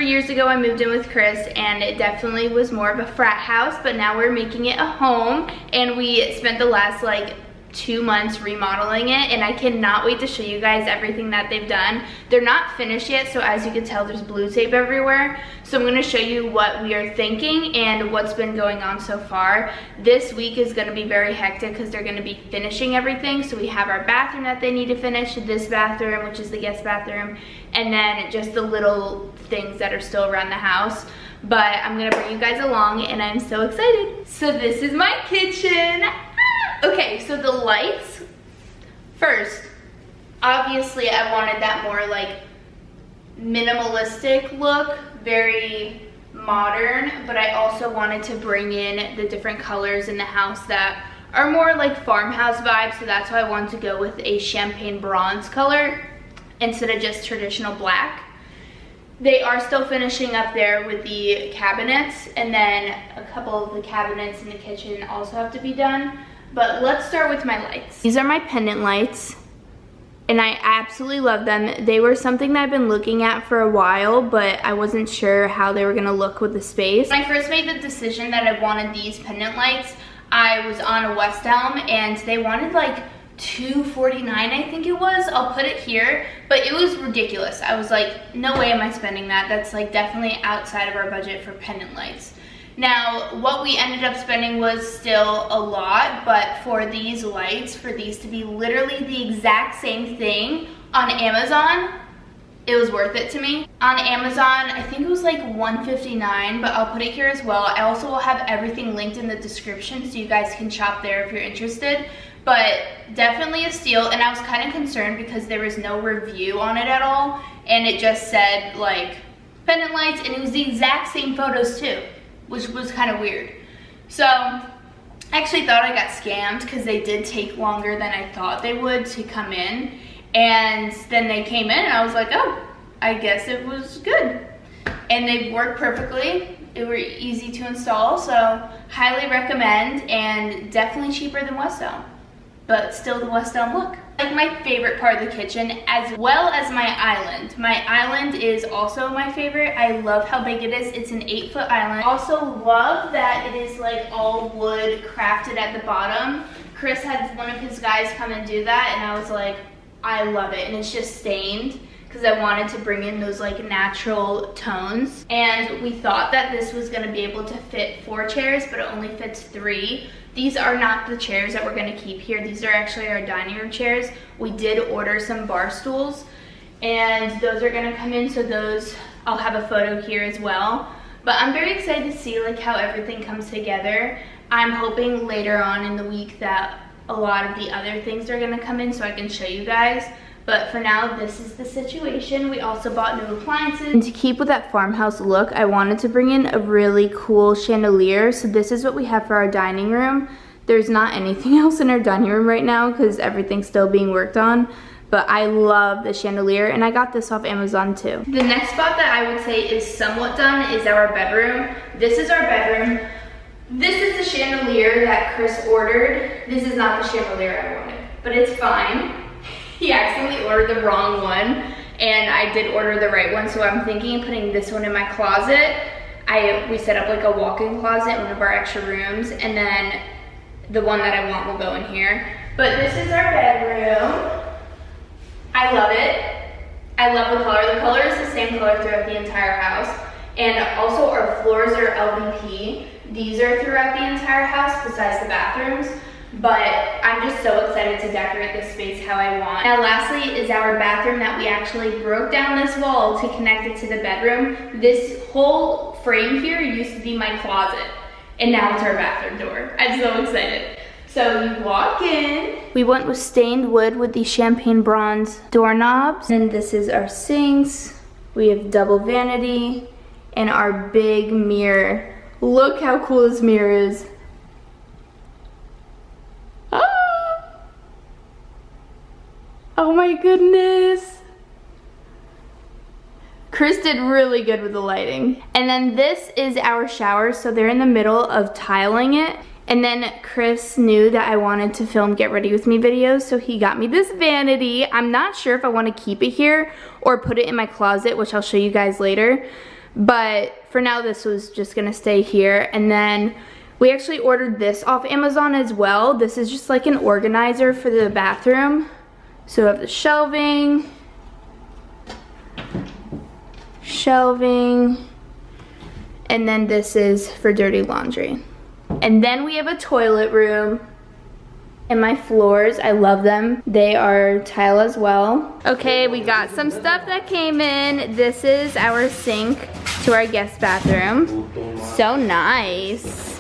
years ago I moved in with Chris, and it definitely was more of a frat house, but now we're making it a home, and we spent the last like 2 months remodeling it, and I cannot wait to show you guys everything that they've done. They're not finished yet, so as you can tell, there's blue tape everywhere. So I'm gonna show you what we are thinking and what's been going on so far. This week is gonna be very hectic because they're gonna be finishing everything. So we have our bathroom that they need to finish, this bathroom, which is the guest bathroom, and then just the little things that are still around the house. But I'm gonna bring you guys along, and I'm so excited. So this is my kitchen. Okay, so the lights, first, obviously I wanted that more like minimalistic look, very modern, but I also wanted to bring in the different colors in the house that are more like farmhouse vibes, so that's why I wanted to go with a champagne bronze color instead of just traditional black. They are still finishing up there with the cabinets, and then a couple of the cabinets in the kitchen also have to be done. But let's start with my lights. These are my pendant lights, and I absolutely love them. They were something that I've been looking at for a while, but I wasn't sure how they were gonna look with the space. When I first made the decision that I wanted these pendant lights, I was on a West Elm, and they wanted like $249, I think it was. I'll put it here, but it was ridiculous. I was like, no way am I spending that. That's like definitely outside of our budget for pendant lights. Now, what we ended up spending was still a lot, but for these lights, for these to be literally the exact same thing on Amazon, it was worth it to me. On Amazon, I think it was like $159, but I'll put it here as well. I also will have everything linked in the description so you guys can shop there if you're interested. But definitely a steal, and I was kind of concerned because there was no review on it at all, and it just said like pendant lights, and it was the exact same photos too, which was kind of weird. So I actually thought I got scammed because they did take longer than I thought they would to come in. And then they came in and I was like, oh, I guess it was good. And they worked perfectly. They were easy to install, so highly recommend, and definitely cheaper than West Elm, but still the West Elm look. Like my favorite part of the kitchen, as well as my island. My island is also my favorite. I love how big it is. It's an 8-foot island. Also love that it is like all wood crafted at the bottom. Chris had one of his guys come and do that, and I was like, I love it. And it's just stained because I wanted to bring in those like natural tones. And we thought that this was gonna be able to fit 4 chairs, but it only fits 3. These are not the chairs that we're gonna keep here. These are actually our dining room chairs. We did order some bar stools, and those are gonna come in, so those, I'll have a photo here as well. But I'm very excited to see like how everything comes together. I'm hoping later on in the week that a lot of the other things are gonna come in so I can show you guys. But for now, this is the situation. We also bought new appliances. And to keep with that farmhouse look, I wanted to bring in a really cool chandelier. So this is what we have for our dining room. There's not anything else in our dining room right now because everything's still being worked on. But I love the chandelier, and I got this off Amazon too. The next spot that I would say is somewhat done is our bedroom. This is our bedroom. This is the chandelier that Chris ordered. This is not the chandelier I wanted, but it's fine. He accidentally ordered the wrong one, and I did order the right one, so I'm thinking of putting this one in my closet. We set up like a walk-in closet in one of our extra rooms, and then the one that I want will go in here. But this is our bedroom. I love it. I love the color. The color is the same color throughout the entire house. And also our floors are LVP. These are throughout the entire house besides the bathrooms. But I'm just so excited to decorate this space how I want. Now lastly is our bathroom that we actually broke down this wall to connect it to the bedroom. This whole frame here used to be my closet, and now it's our bathroom door. I'm so excited. So you walk in. We went with stained wood with the champagne bronze doorknobs. And this is our sinks. We have double vanity and our big mirror. Look how cool this mirror is. Oh my goodness. Chris did really good with the lighting. And then this is our shower, so they're in the middle of tiling it. And then Chris knew that I wanted to film Get Ready With Me videos, so he got me this vanity. I'm not sure if I want to keep it here or put it in my closet, which I'll show you guys later. But for now, this was just gonna stay here. And then we actually ordered this off Amazon as well. This is just like an organizer for the bathroom. So we have the shelving, and then this is for dirty laundry. And then we have a toilet room. And my floors, I love them. They are tile as well. Okay, we got some stuff that came in. This is our sink to our guest bathroom. So nice.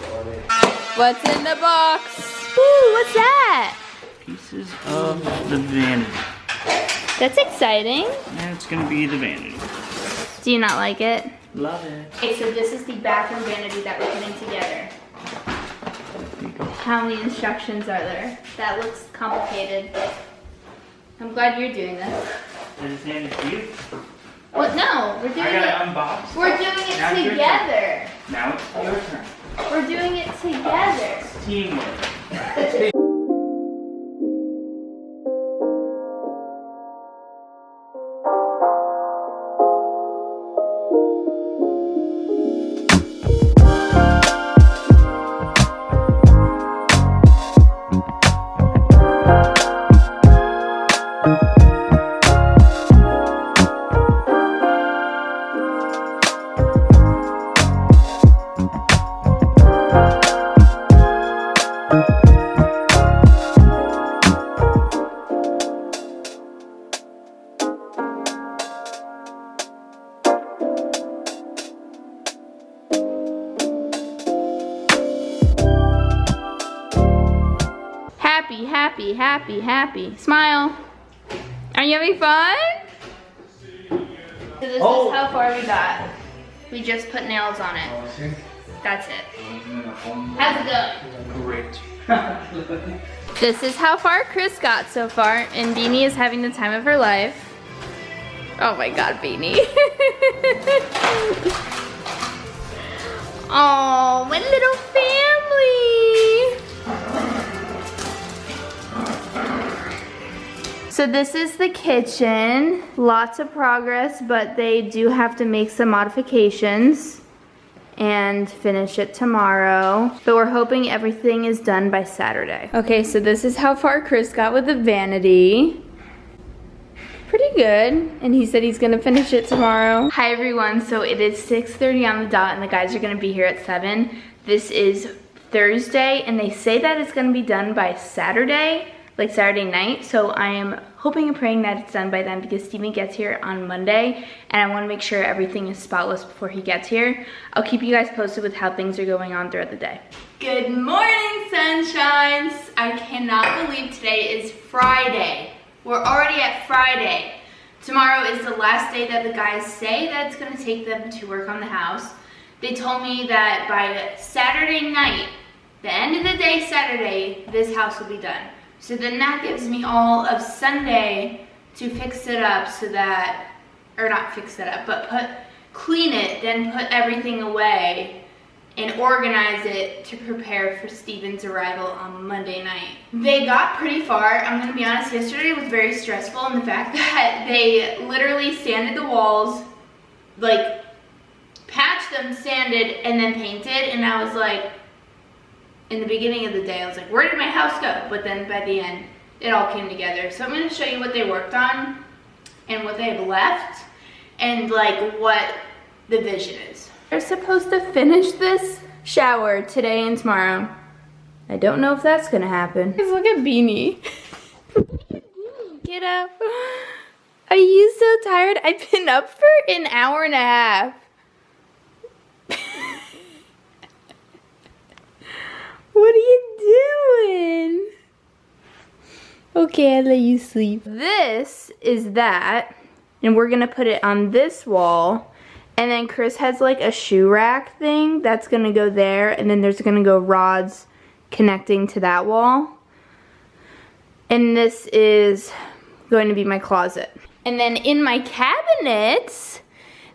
What's in the box? Ooh, what's that? Pieces of the vanity. That's exciting. And it's gonna be the vanity. Do you not like it? Love it. Okay, so this is the bathroom vanity that we're putting together. How many instructions are there? That looks complicated. I'm glad you're doing this. I just handed it to you. What? No, we're doing I it. gotta unbox. We're doing it Now it's your together. Now it's your turn. We're doing it together. Teamwork. Happy. Smile. Are you having fun? So this is how far we got. We just put nails on it. That's it. How's it going? Great. This is how far Chris got so far, and Beanie is having the time of her life. Oh my God, Beanie. Oh, my little family. So this is the kitchen. Lots of progress, but they do have to make some modifications and finish it tomorrow. But we're hoping everything is done by Saturday. Okay, so this is how far Chris got with the vanity. Pretty good. And he said he's gonna finish it tomorrow. Hi everyone, so it is 6:30 on the dot and the guys are gonna be here at 7. This is Thursday and they say that it's gonna be done by Saturday, like Saturday night. So I am hoping and praying that it's done by then because Steven gets here on Monday and I wanna make sure everything is spotless before he gets here. I'll keep you guys posted with how things are going on throughout the day. Good morning, sunshines. I cannot believe today is Friday. We're already at Friday. Tomorrow is the last day that the guys say that it's gonna take them to work on the house. They told me that by Saturday night, the end of the day Saturday, this house will be done. So then that gives me all of Sunday to fix it up so that, or not fix it up, but clean it, then put everything away and organize it to prepare for Steven's arrival on Monday night. They got pretty far. I'm gonna be honest, yesterday was very stressful in the fact that they literally sanded the walls, like patched them, sanded, and then painted, and I was like, in the beginning of the day, I was like, where did my house go? But then by the end, it all came together. So I'm gonna show you what they worked on and what they have left and like what the vision is. They're supposed to finish this shower today and tomorrow. I don't know if that's gonna happen. Guys, look at Beanie. Get up. Are you so tired? I've been up for an hour and a half. What are you doing? Okay, I'll let you sleep. This is that, and we're gonna put it on this wall. And then Chris has like a shoe rack thing that's gonna go there, and then there's gonna go rods connecting to that wall. And this is going to be my closet. And then in my cabinets,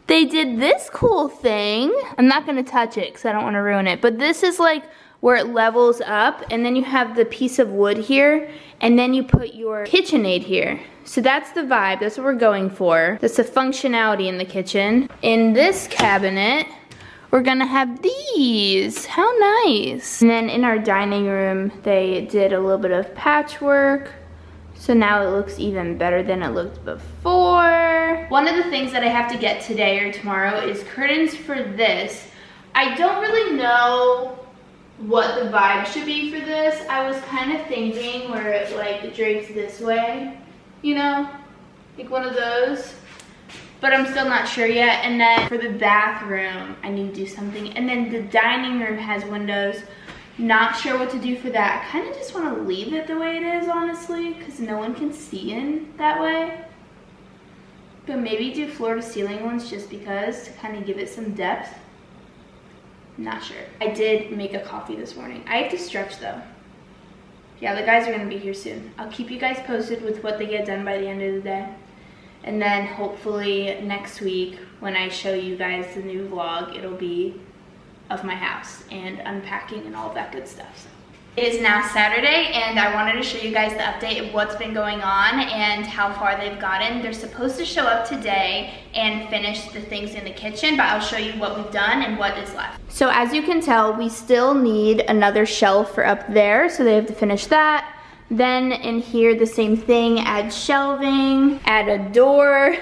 they did this cool thing. I'm not gonna touch it because I don't wanna ruin it, but this is like where it levels up, and then you have the piece of wood here, and then you put your KitchenAid here. So that's the vibe, that's what we're going for. That's the functionality in the kitchen. In this cabinet, we're gonna have these. How nice. And then in our dining room, they did a little bit of patchwork. So now it looks even better than it looked before. One of the things that I have to get today or tomorrow is curtains for this. I don't really know what the vibe should be for this. I was kind of thinking where it like drapes this way, you know, like one of those. But I'm still not sure yet. And then for the bathroom, I need to do something. And then the dining room has windows. Not sure what to do for that. I kind of just want to leave it the way it is, honestly, because no one can see in that way. But maybe do floor to ceiling ones just because, to kind of give it some depth. Not sure. I did make a coffee this morning. I have to stretch though. Yeah, the guys are going to be here soon. I'll keep you guys posted with what they get done by the end of the day. And then hopefully next week when I show you guys the new vlog, it'll be of my house and unpacking and all of that good stuff. So. It is now Saturday and I wanted to show you guys the update of what's been going on and how far they've gotten. They're supposed to show up today and finish the things in the kitchen, but I'll show you what we've done and what is left. So as you can tell, we still need another shelf for up there, so they have to finish that. Then in here, the same thing, add shelving, add a door,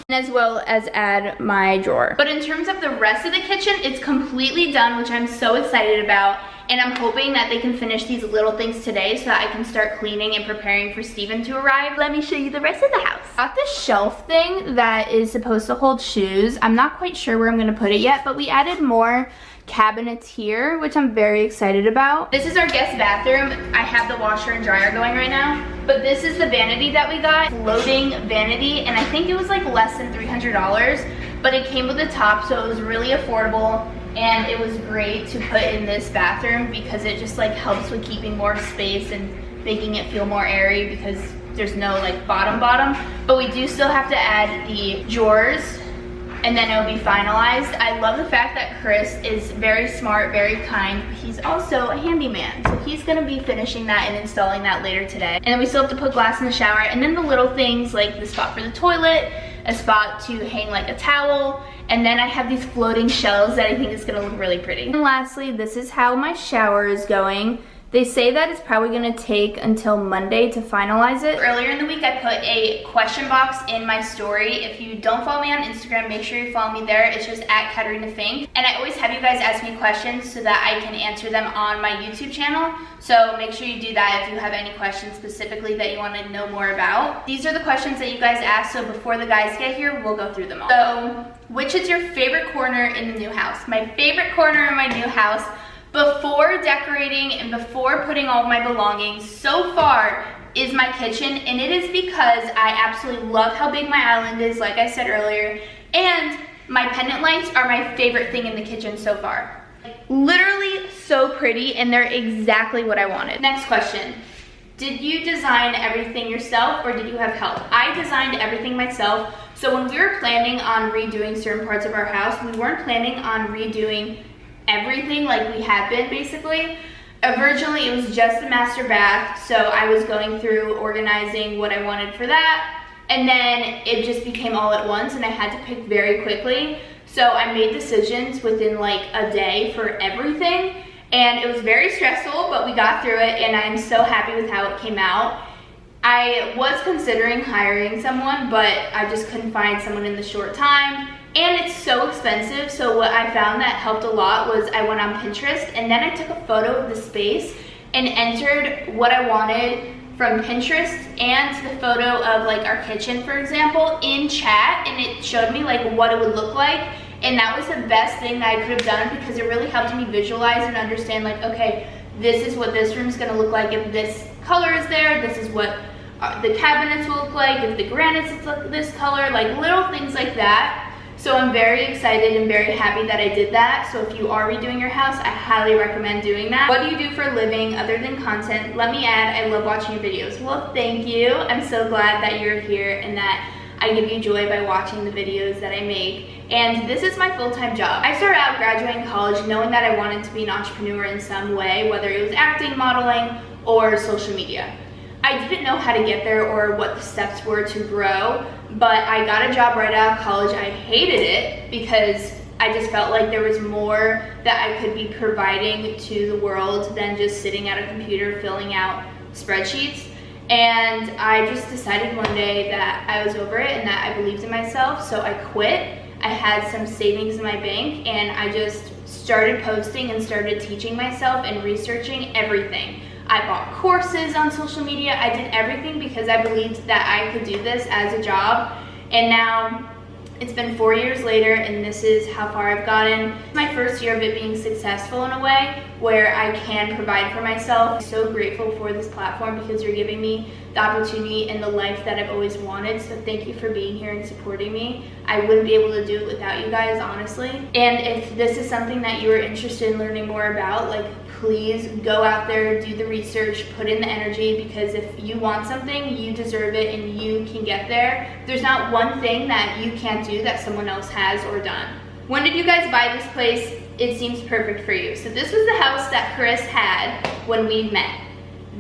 as well as add my drawer. But in terms of the rest of the kitchen, it's completely done, which I'm so excited about. And I'm hoping that they can finish these little things today so that I can start cleaning and preparing for Steven to arrive. Let me show you the rest of the house. Got this shelf thing that is supposed to hold shoes. I'm not quite sure where I'm gonna put it yet, but we added more cabinets here, which I'm very excited about. This is our guest bathroom. I have the washer and dryer going right now, but this is the vanity that we got, floating vanity, and I think it was like less than $300, but it came with a top, so it was really affordable, and it was great to put in this bathroom because it just like helps with keeping more space and making it feel more airy because there's no like bottom, but we do still have to add the drawers and then it'll be finalized. I love the fact that Chris is very smart, very kind. He's also a handyman, so he's gonna be finishing that and installing that later today. And then we still have to put glass in the shower, and then the little things like the spot for the toilet, a spot to hang like a towel, and then I have these floating shelves that I think is gonna look really pretty. And lastly, this is how my shower is going. They say that it's probably gonna take until Monday to finalize it. Earlier in the week, I put a question box in my story. If you don't follow me on Instagram, make sure you follow me there. It's just at Katarina Fink. And I always have you guys ask me questions so that I can answer them on my YouTube channel. So make sure you do that if you have any questions specifically that you wanna know more about. These are the questions that you guys asked, so before the guys get here, we'll go through them all. So, which is your favorite corner in the new house? My favorite corner in my new house, before decorating and before putting all of my belongings so far, is my kitchen, and it is because I absolutely love how big my island is, like I said earlier, and my pendant lights are my favorite thing in the kitchen so far. Literally so pretty, and they're exactly what I wanted. Next question. Did you design everything yourself or did you have help? I designed everything myself. So when we were planning on redoing certain parts of our house, we weren't planning on redoing everything like we had been basically. Originally it was just the master bath, so I was going through organizing what I wanted for that, and then it just became all at once and I had to pick very quickly. So I made decisions within like a day for everything, and it was very stressful, but we got through it and I'm so happy with how it came out. I was considering hiring someone, but I just couldn't find someone in the short time. And it's so expensive, so what I found that helped a lot was I went on Pinterest and then I took a photo of the space and entered what I wanted from Pinterest and the photo of like our kitchen, for example, in chat, and it showed me like what it would look like, and that was the best thing that I could have done because it really helped me visualize and understand like, okay, this is what this room is going to look like if this color is there, this is what the cabinets will look like if the granites look this color, like little things like that. So I'm very excited and very happy that I did that. So if you are redoing your house, I highly recommend doing that. What do you do for a living other than content? Let me add, I love watching your videos. Well, thank you. I'm so glad that you're here and that I give you joy by watching the videos that I make, and this is my full-time job. I started out graduating college knowing that I wanted to be an entrepreneur in some way, whether it was acting, modeling, or social media. I didn't know how to get there or what the steps were to grow, but I got a job right out of college. I hated it because I just felt like there was more that I could be providing to the world than just sitting at a computer filling out spreadsheets. And I just decided one day that I was over it and that I believed in myself, so I quit. I had some savings in my bank and I just started posting and started teaching myself and researching everything. I bought courses on social media. I did everything because I believed that I could do this as a job. And now it's been 4 years later and this is how far I've gotten. My first year of it being successful in a way where I can provide for myself. I'm so grateful for this platform because you're giving me the opportunity and the life that I've always wanted. So thank you for being here and supporting me. I wouldn't be able to do it without you guys, honestly. And if this is something that you are interested in learning more about, like, please go out there, do the research, put in the energy, because if you want something, you deserve it and you can get there. There's not one thing that you can't do that someone else has or done. When did you guys buy this place? It seems perfect for you. So this was the house that Chris had when we met.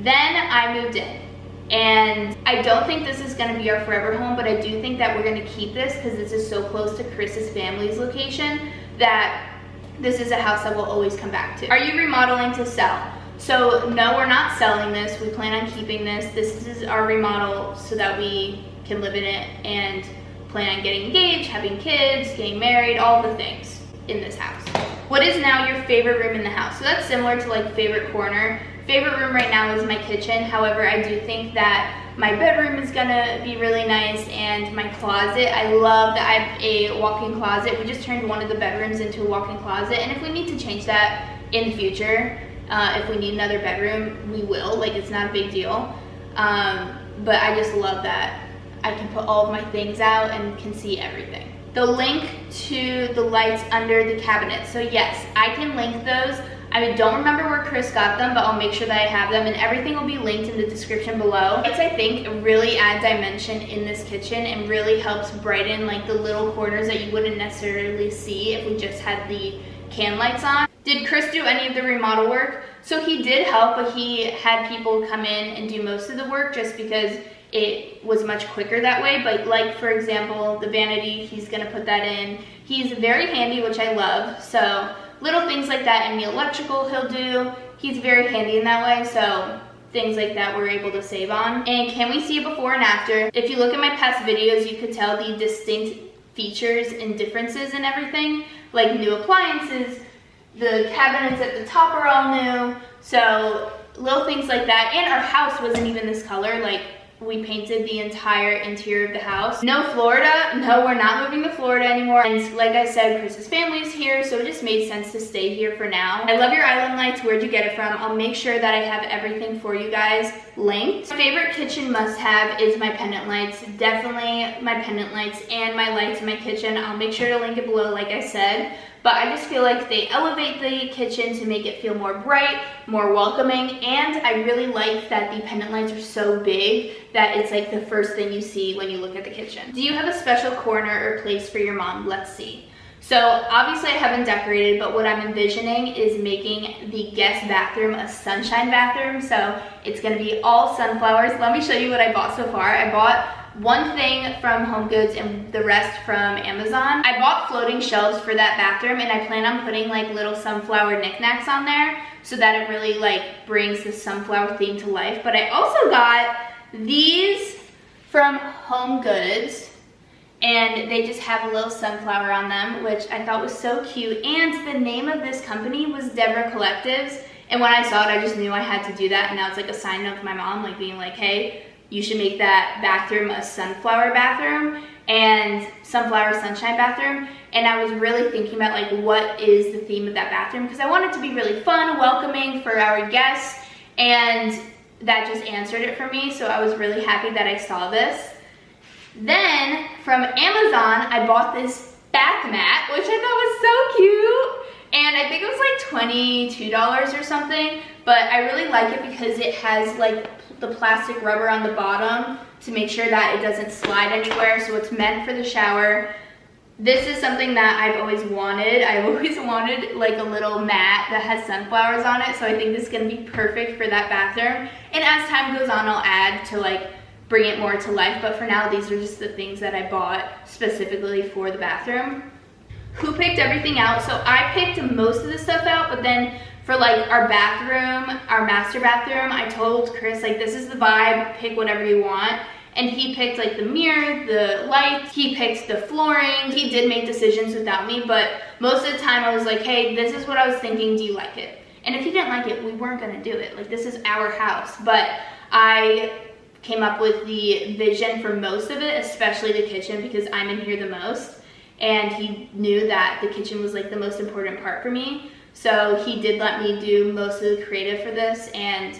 Then I moved in. And I don't think this is gonna be our forever home, but I do think that we're gonna keep this because this is so close to Chris's family's location that this is a house that we'll always come back to. Are you remodeling to sell? So no, we're not selling this. We plan on keeping this. This is our remodel so that we can live in it and plan on getting engaged, having kids, getting married, all the things in this house. What is now your favorite room in the house? So that's similar to like favorite corner. Favorite room right now is my kitchen. However, I do think that my bedroom is gonna be really nice, and my closet. I love that I have a walk-in closet. We just turned one of the bedrooms into a walk-in closet, and if we need to change that in the future, if we need another bedroom, we will. Like, it's not a big deal. But I just love that I can put all of my things out and can see everything. The link to the lights under the cabinet. So yes, I can link those. I don't remember where Chris got them, but I'll make sure that I have them, and everything will be linked in the description below. Lights, I think, really add dimension in this kitchen and really helps brighten like the little corners that you wouldn't necessarily see if we just had the can lights on. Did Chris do any of the remodel work? So he did help, but he had people come in and do most of the work just because it was much quicker that way. But like, for example, the vanity, he's gonna put that in. He's very handy, which I love. So little things like that, and the electrical he'll do. He's very handy in that way, so things like that we're able to save on. And can we see a before and after? If you look at my past videos, you could tell the distinct features and differences in everything, like new appliances, the cabinets at the top are all new, so little things like that. And our house wasn't even this color. Like, we painted the entire interior of the house. No Florida, no, we're not moving to Florida anymore. And like I said, Chris's family's here, so it just made sense to stay here for now. I love your island lights. Where'd you get it from? I'll make sure that I have everything for you guys linked. My favorite kitchen must-have is my pendant lights. Definitely my pendant lights and my lights in my kitchen. I'll make sure to link it below, like I said. But I just feel like they elevate the kitchen to make it feel more bright, more welcoming, and I really like that the pendant lights are so big that it's like the first thing you see when you look at the kitchen. Do you have a special corner or place for your mom? Let's see. So obviously I haven't decorated, but what I'm envisioning is making the guest bathroom a sunshine bathroom. So it's gonna be all sunflowers. Let me show you what I bought so far. I bought one thing from Home Goods and the rest from Amazon. I bought floating shelves for that bathroom, and I plan on putting like little sunflower knickknacks on there so that it really like brings the sunflower theme to life. But I also got these from Home Goods, and they just have a little sunflower on them, which I thought was so cute. And the name of this company was Deborah Collectives, and when I saw it, I just knew I had to do that, and that was like a sign of my mom, like being like, hey, you should make that bathroom a sunflower bathroom and sunflower sunshine bathroom. And I was really thinking about like, what is the theme of that bathroom? Because I want it to be really fun, welcoming for our guests, and that just answered it for me. So I was really happy that I saw this. Then from Amazon, I bought this bath mat, which I thought was so cute. And I think it was like $22 or something, but I really like it because it has like the plastic rubber on the bottom to make sure that it doesn't slide anywhere. So it's meant for the shower. This is something that I've always wanted. I've always wanted like a little mat that has sunflowers on it. So I think this is gonna be perfect for that bathroom. And as time goes on, I'll add to like bring it more to life. But for now, these are just the things that I bought specifically for the bathroom. Who picked everything out? So I picked most of the stuff out, but then for like our bathroom, our master bathroom, I told Chris like, this is the vibe, pick whatever you want. And he picked like the mirror, the lights, he picked the flooring. He did make decisions without me, but most of the time I was like, hey, this is what I was thinking, do you like it? And if he didn't like it, we weren't gonna do it. Like, this is our house. But I came up with the vision for most of it, especially the kitchen, because I'm in here the most. And he knew that the kitchen was like the most important part for me. So he did let me do most of the creative for this, and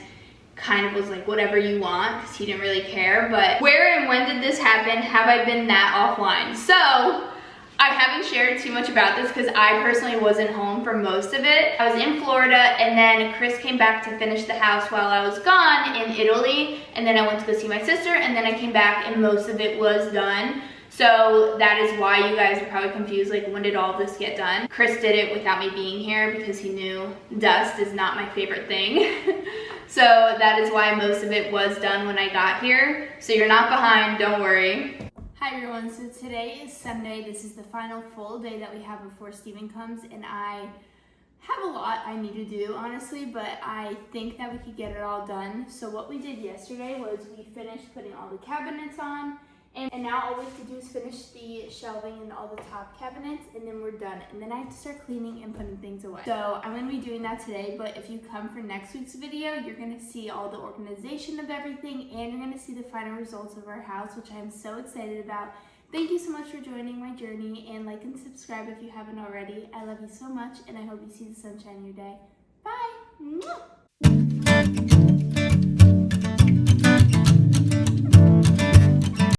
kind of was like, whatever you want, because he didn't really care. But where and when did this happen? Have I been that offline? So I haven't shared too much about this because I personally wasn't home for most of it. I was in Florida, and then Chris came back to finish the house while I was gone in Italy, and then I went to go see my sister, and then I came back and most of it was done. So that is why you guys are probably confused, like, when did all this get done? Chris did it without me being here because he knew dust is not my favorite thing. So that is why most of it was done when I got here. So you're not behind, don't worry. Hi everyone, so today is Sunday. This is the final full day that we have before Steven comes, and I have a lot I need to do, honestly, but I think that we could get it all done. So what we did yesterday was we finished putting all the cabinets on, and now all we have to do is finish the shelving and all the top cabinets, and then we're done. And then I have to start cleaning and putting things away. So I'm gonna be doing that today, but if you come for next week's video, you're gonna see all the organization of everything, and you're gonna see the final results of our house, which I'm so excited about. Thank you so much for joining my journey, and like and subscribe if you haven't already. I love you so much, and I hope you see the sunshine in your day. Bye! Mwah!